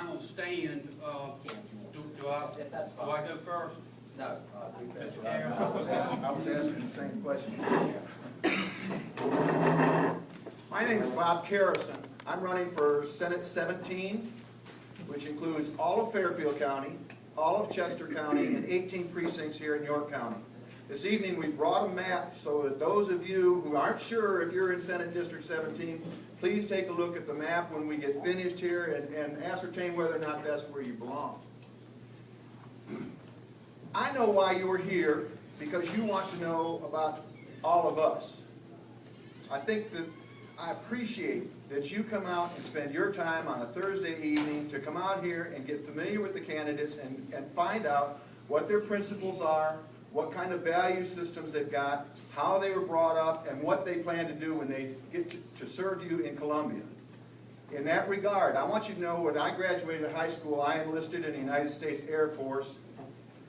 I'm gonna stand, do I go first? No. Mr. Carrison? I was asking the same question. My name is Bob Carrison. I'm running for Senate 17, which includes all of Fairfield County, all of Chester County, and 18 precincts here in York County. This evening we brought a map so that those of you who aren't sure if you're in Senate District 17, please take a look at the map when we get finished here and ascertain whether or not that's where you belong. I know why you're here, because you want to know about all of us. I think that I appreciate that you come out and spend your time on a Thursday evening to come out here and get familiar with the candidates and find out what their principles are, what kind of value systems they've got, how they were brought up, and what they plan to do when they get to serve you in Columbia. In that regard, I want you to know when I graduated high school, I enlisted in the United States Air Force.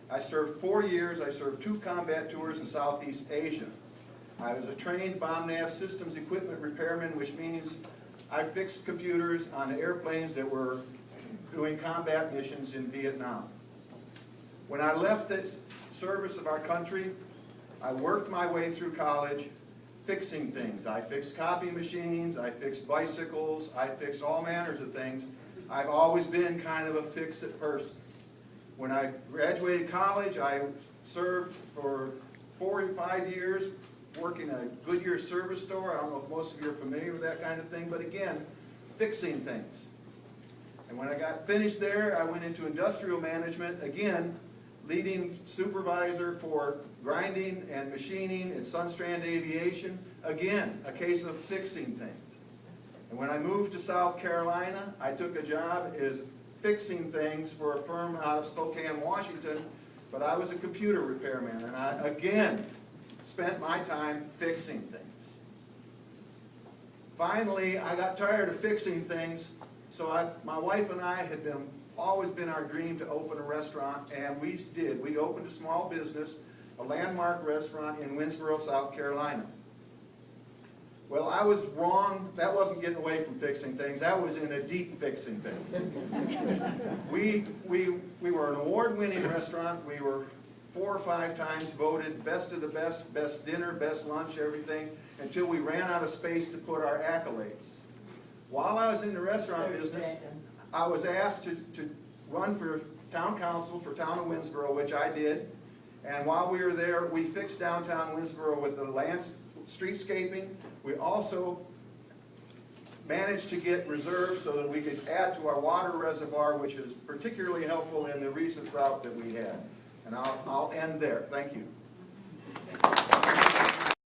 I served 4 years. I served 2 combat tours in Southeast Asia. I was a trained bomb nav systems equipment repairman, which means I fixed computers on the airplanes that were doing combat missions in Vietnam. When I left the service of our country, I worked my way through college fixing things. I fixed copy machines, I fixed bicycles, I fixed all manners of things. I've always been kind of a fix-it person. When I graduated college, I served for 4 or 5 years working a Goodyear service store. I don't know if most of you are familiar with that kind of thing, but again, fixing things. And when I got finished there, I went into industrial management, again, leading supervisor for grinding and machining at Sunstrand Aviation. Again, a case of fixing things. And when I moved to South Carolina, I took a job as fixing things for a firm out of Spokane, Washington, but I was a computer repairman, and I, again, spent my time fixing things. Finally, I got tired of fixing things, so my wife and I had always been our dream to open a restaurant, and we did. We opened a small business, a landmark restaurant in Winsboro, South Carolina. Well, I was wrong. That wasn't getting away from fixing things. That was in a deep fixing things. We were an award-winning restaurant. We were 4 or 5 times voted best of the best, best dinner, best lunch, everything, until we ran out of space to put our accolades. While I was in the restaurant business, I was asked to run for town council for town of Winsboro, which I did. And while we were there, we fixed downtown Winsboro with the streetscaping. We also managed to get reserves so that we could add to our water reservoir, which is particularly helpful in the recent drought that we had. And I'll end there. Thank you.